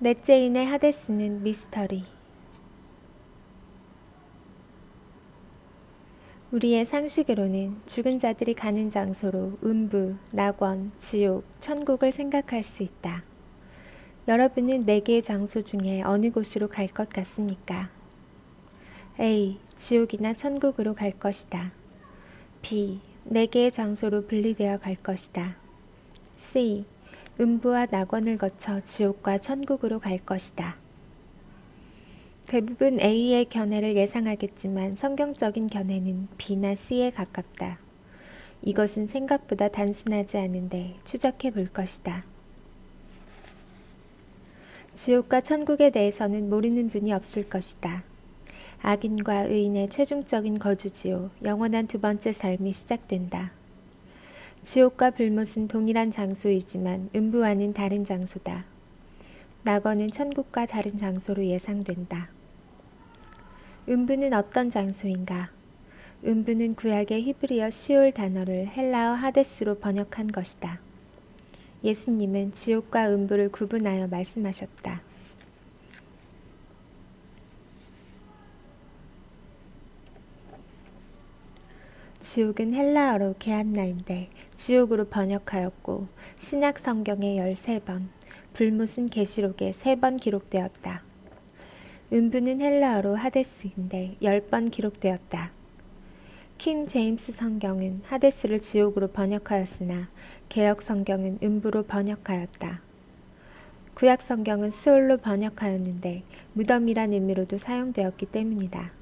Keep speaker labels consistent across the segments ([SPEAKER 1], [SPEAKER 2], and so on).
[SPEAKER 1] 넷째인의 하데스는 미스터리. 우리의 상식으로는 죽은 자들이 가는 장소로 음부, 낙원, 지옥, 천국을 생각할 수 있다. 여러분은 4개의 장소 중에 어느 곳으로 갈 것 같습니까? A. 지옥이나 천국으로 갈 것이다. B. 4개의 장소로 분리되어 갈 것이다. C. 음부와 낙원을 거쳐 지옥과 천국으로 갈 것이다. 대부분 A의 견해를 예상하겠지만 성경적인 견해는 B나 C에 가깝다. 이것은 생각보다 단순하지 않은데 추적해 볼 것이다. 지옥과 천국에 대해서는 모르는 분이 없을 것이다. 악인과 의인의 최종적인 거주지요, 영원한 두 번째 삶이 시작된다. 지옥과 불못은 동일한 장소이지만 음부와는 다른 장소다. 낙원은 천국과 다른 장소로 예상된다. 음부는 어떤 장소인가? 음부는 구약의 히브리어 시올 단어를 헬라어 하데스로 번역한 것이다. 예수님은 지옥과 음부를 구분하여 말씀하셨다. 지옥은 헬라어로 게한나인데 지옥으로 번역하였고 신약 성경에 13번, 불못은 계시록에 3번 기록되었다. 음부는 헬라어로 하데스인데 10번 기록되었다. 킹 제임스 성경은 하데스를 지옥으로 번역하였으나 개역 성경은 음부로 번역하였다. 구약 성경은 스올로 번역하였는데 무덤이란 의미로도 사용되었기 때문이다.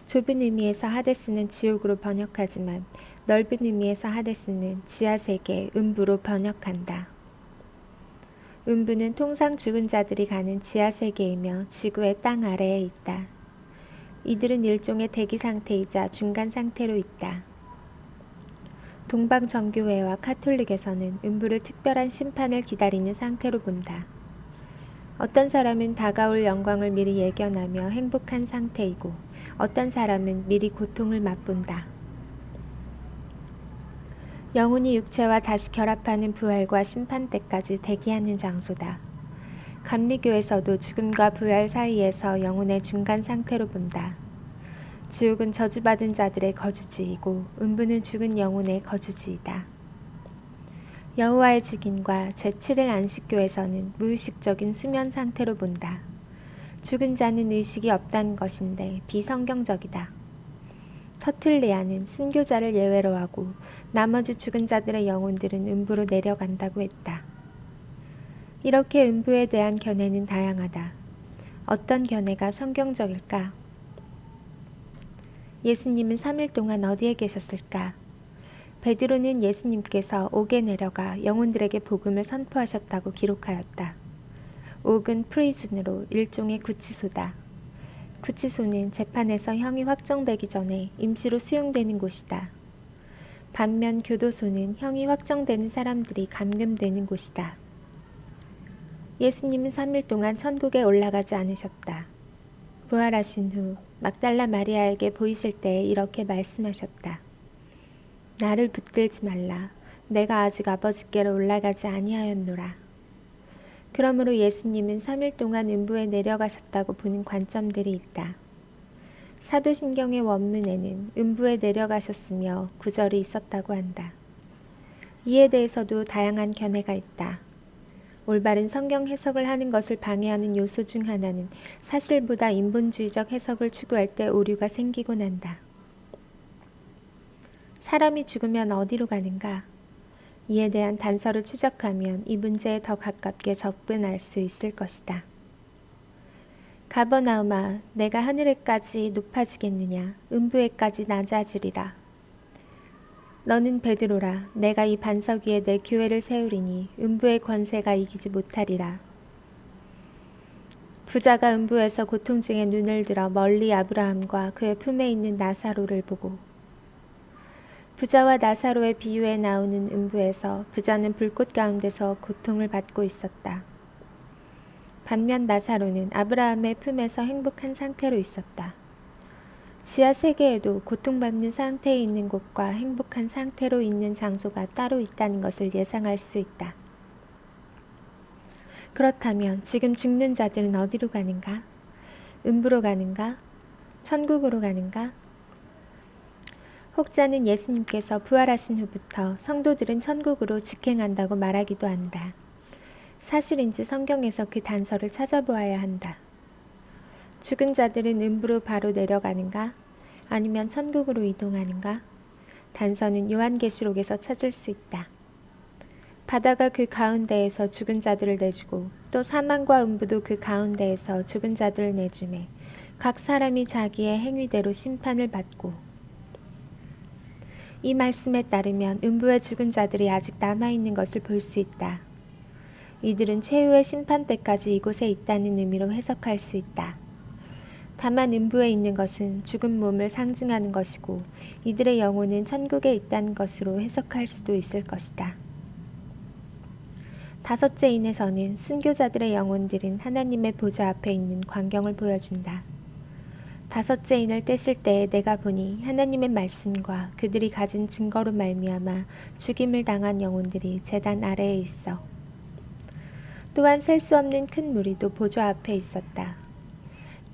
[SPEAKER 1] 좁은 의미에서 하데스는 지옥으로 번역하지만 넓은 의미에서 하데스는 지하세계, 음부로 번역한다. 음부는 통상 죽은 자들이 가는 지하세계이며 지구의 땅 아래에 있다. 이들은 일종의 대기 상태이자 중간 상태로 있다. 동방정교회와 카톨릭에서는 음부를 특별한 심판을 기다리는 상태로 본다. 어떤 사람은 다가올 영광을 미리 예견하며 행복한 상태이고 어떤 사람은 미리 고통을 맛본다. 영혼이 육체와 다시 결합하는 부활과 심판 때까지 대기하는 장소다. 감리교에서도 죽음과 부활 사이에서 영혼의 중간 상태로 본다. 지옥은 저주받은 자들의 거주지이고 음부는 죽은 영혼의 거주지이다. 여호와의 증인과 제7일 안식교에서는 무의식적인 수면 상태로 본다. 죽은 자는 의식이 없다는 것인데 비성경적이다. 터툴리아는 순교자를 예외로 하고 나머지 죽은 자들의 영혼들은 음부로 내려간다고 했다. 이렇게 음부에 대한 견해는 다양하다. 어떤 견해가 성경적일까? 예수님은 3일 동안 어디에 계셨을까? 베드로는 예수님께서 옥에 내려가 영혼들에게 복음을 선포하셨다고 기록하였다. 옥은 프리즌으로 일종의 구치소다. 구치소는 재판에서 형이 확정되기 전에 임시로 수용되는 곳이다. 반면 교도소는 형이 확정되는 사람들이 감금되는 곳이다. 예수님은 3일 동안 천국에 올라가지 않으셨다. 부활하신 후 막달라 마리아에게 보이실 때에 이렇게 말씀하셨다. 나를 붙들지 말라. 내가 아직 아버지께로 올라가지 아니하였노라. 그러므로 예수님은 3일 동안 음부에 내려가셨다고 보는 관점들이 있다. 사도신경의 원문에는 음부에 내려가셨으며 구절이 있었다고 한다. 이에 대해서도 다양한 견해가 있다. 올바른 성경 해석을 하는 것을 방해하는 요소 중 하나는 사실보다 인본주의적 해석을 추구할 때 오류가 생기곤 한다. 사람이 죽으면 어디로 가는가? 이에 대한 단서를 추적하면 이 문제에 더 가깝게 접근할 수 있을 것이다. 가버나움아, 내가 하늘에까지 높아지겠느냐? 음부에까지 낮아지리라. 너는 베드로라. 내가 이 반석 위에 내 교회를 세우리니 음부의 권세가 이기지 못하리라. 부자가 음부에서 고통 중에 눈을 들어 멀리 아브라함과 그의 품에 있는 나사로를 보고, 부자와 나사로의 비유에 나오는 음부에서 부자는 불꽃 가운데서 고통을 받고 있었다. 반면 나사로는 아브라함의 품에서 행복한 상태로 있었다. 지하 세계에도 고통받는 상태에 있는 곳과 행복한 상태로 있는 장소가 따로 있다는 것을 예상할 수 있다. 그렇다면 지금 죽는 자들은 어디로 가는가? 음부로 가는가? 천국으로 가는가? 혹자는 예수님께서 부활하신 후부터 성도들은 천국으로 직행한다고 말하기도 한다. 사실인지 성경에서 그 단서를 찾아보아야 한다. 죽은 자들은 음부로 바로 내려가는가? 아니면 천국으로 이동하는가? 단서는 요한계시록에서 찾을 수 있다. 바다가 그 가운데에서 죽은 자들을 내주고 또 사망과 음부도 그 가운데에서 죽은 자들을 내주매 각 사람이 자기의 행위대로 심판을 받고. 이 말씀에 따르면 음부의 죽은 자들이 아직 남아있는 것을 볼 수 있다. 이들은 최후의 심판 때까지 이곳에 있다는 의미로 해석할 수 있다. 다만 음부에 있는 것은 죽은 몸을 상징하는 것이고 이들의 영혼은 천국에 있다는 것으로 해석할 수도 있을 것이다. 다섯째 인에서는 순교자들의 영혼들은 하나님의 보좌 앞에 있는 광경을 보여준다. 다섯째 인을 떼실 때에 내가 보니 하나님의 말씀과 그들이 가진 증거로 말미암아 죽임을 당한 영혼들이 제단 아래에 있어. 또한 셀 수 없는 큰 무리도 보좌 앞에 있었다.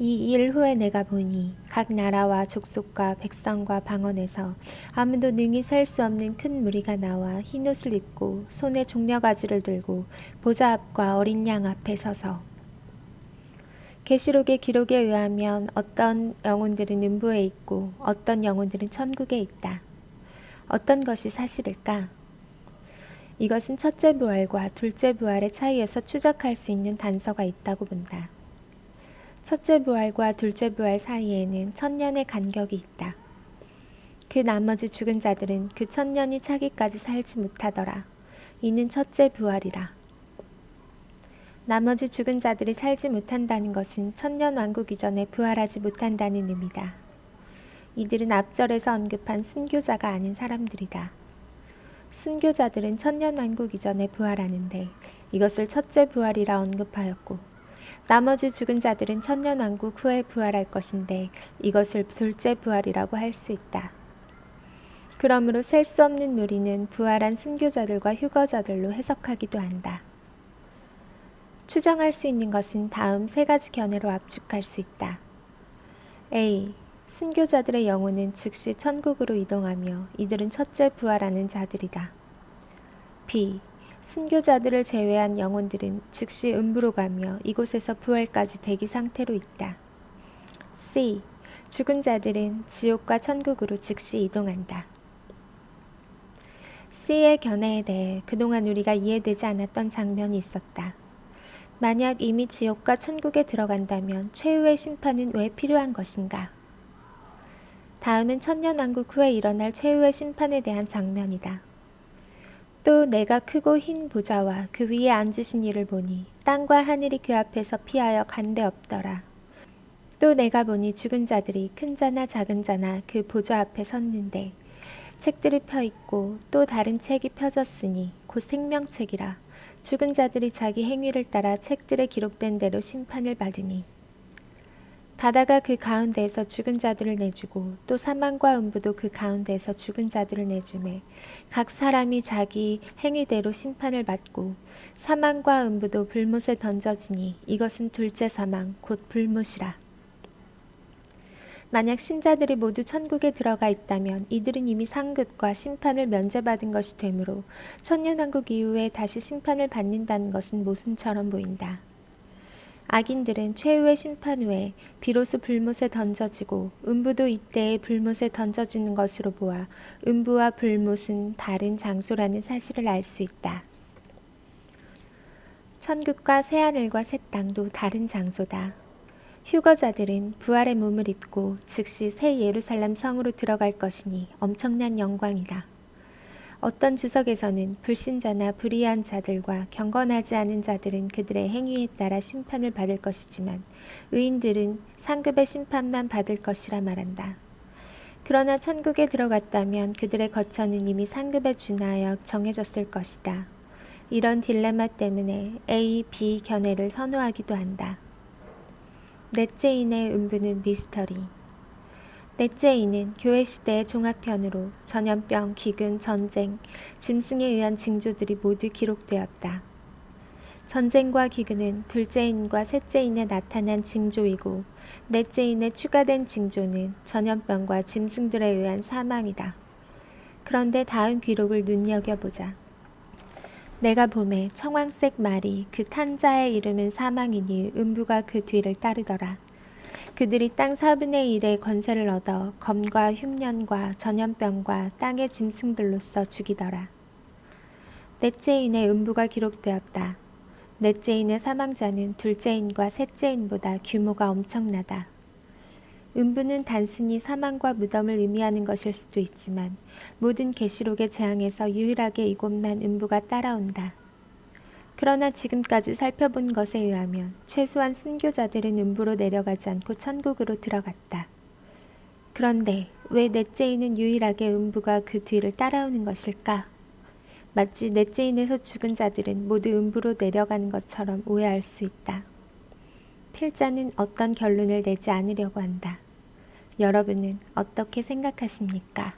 [SPEAKER 1] 이 일 후에 내가 보니 각 나라와 족속과 백성과 방언에서 아무도 능히 셀 수 없는 큰 무리가 나와 흰옷을 입고 손에 종려가지를 들고 보좌 앞과 어린 양 앞에 서서. 계시록의 기록에 의하면 어떤 영혼들은 음부에 있고 어떤 영혼들은 천국에 있다. 어떤 것이 사실일까? 이것은 첫째 부활과 둘째 부활의 차이에서 추적할 수 있는 단서가 있다고 본다. 첫째 부활과 둘째 부활 사이에는 1000년의 간격이 있다. 그 나머지 죽은 자들은 그 1000년이 차기까지 살지 못하더라. 이는 첫째 부활이라. 나머지 죽은 자들이 살지 못한다는 것은 1000년 왕국 이전에 부활하지 못한다는 의미다. 이들은 앞절에서 언급한 순교자가 아닌 사람들이다. 순교자들은 1000년 왕국 이전에 부활하는데 이것을 첫째 부활이라 언급하였고 나머지 죽은 자들은 1000년 왕국 후에 부활할 것인데 이것을 둘째 부활이라고 할 수 있다. 그러므로 셀 수 없는 무리는 부활한 순교자들과 휴거자들로 해석하기도 한다. 추정할 수 있는 것은 다음 세 가지 견해로 압축할 수 있다. A. 순교자들의 영혼은 즉시 천국으로 이동하며 이들은 첫째 부활하는 자들이다. B. 순교자들을 제외한 영혼들은 즉시 음부로 가며 이곳에서 부활까지 대기 상태로 있다. C. 죽은 자들은 지옥과 천국으로 즉시 이동한다. C의 견해에 대해 그동안 우리가 이해되지 않았던 장면이 있었다. 만약 이미 지옥과 천국에 들어간다면 최후의 심판은 왜 필요한 것인가? 다음은 천년왕국 후에 일어날 최후의 심판에 대한 장면이다. 또 내가 크고 흰 보좌와 그 위에 앉으신 이를 보니 땅과 하늘이 그 앞에서 피하여 간데 없더라. 또 내가 보니 죽은 자들이 큰 자나 작은 자나 그 보좌 앞에 섰는데 책들이 펴있고 또 다른 책이 펴졌으니 곧 생명책이라. 죽은 자들이 자기 행위를 따라 책들에 기록된 대로 심판을 받으니 바다가 그 가운데에서 죽은 자들을 내주고 또 사망과 음부도 그 가운데에서 죽은 자들을 내주매 각 사람이 자기 행위대로 심판을 받고 사망과 음부도 불못에 던져지니 이것은 둘째 사망 곧 불못이라. 만약 신자들이 모두 천국에 들어가 있다면 이들은 이미 상급과 심판을 면제받은 것이 되므로 천년왕국 이후에 다시 심판을 받는다는 것은 모순처럼 보인다. 악인들은 최후의 심판 후에 비로소 불못에 던져지고 음부도 이때에 불못에 던져지는 것으로 보아 음부와 불못은 다른 장소라는 사실을 알 수 있다. 천국과 새하늘과 새 땅도 다른 장소다. 휴거자들은 부활의 몸을 입고 즉시 새 예루살렘 성으로 들어갈 것이니 엄청난 영광이다. 어떤 주석에서는 불신자나 불의한 자들과 경건하지 않은 자들은 그들의 행위에 따라 심판을 받을 것이지만 의인들은 상급의 심판만 받을 것이라 말한다. 그러나 천국에 들어갔다면 그들의 거처는 이미 상급에 준하여 정해졌을 것이다. 이런 딜레마 때문에 A, B 견해를 선호하기도 한다. 넷째 인의 음부는 미스터리. 넷째 인은 교회 시대의 종합편으로 전염병, 기근, 전쟁, 짐승에 의한 징조들이 모두 기록되었다. 전쟁과 기근은 둘째인과 셋째인에 나타난 징조이고 넷째인에 추가된 징조는 전염병과 짐승들에 의한 사망이다. 그런데 다음 기록을 눈여겨보자. 내가 봄에 청황색 말이 그 탄 자의 이름은 사망이니 음부가 그 뒤를 따르더라. 그들이 땅 4분의 1의 권세를 얻어 검과 흉년과 전염병과 땅의 짐승들로서 죽이더라. 넷째인의 음부가 기록되었다. 넷째인의 사망자는 둘째인과 셋째인보다 규모가 엄청나다. 음부는 단순히 사망과 무덤을 의미하는 것일 수도 있지만 모든 계시록의 재앙에서 유일하게 이곳만 음부가 따라온다. 그러나 지금까지 살펴본 것에 의하면 최소한 순교자들은 음부로 내려가지 않고 천국으로 들어갔다. 그런데 왜 넷째인은 유일하게 음부가 그 뒤를 따라오는 것일까? 마치 넷째인에서 죽은 자들은 모두 음부로 내려가는 것처럼 오해할 수 있다. 필자는 어떤 결론을 내지 않으려고 한다. 여러분은 어떻게 생각하십니까?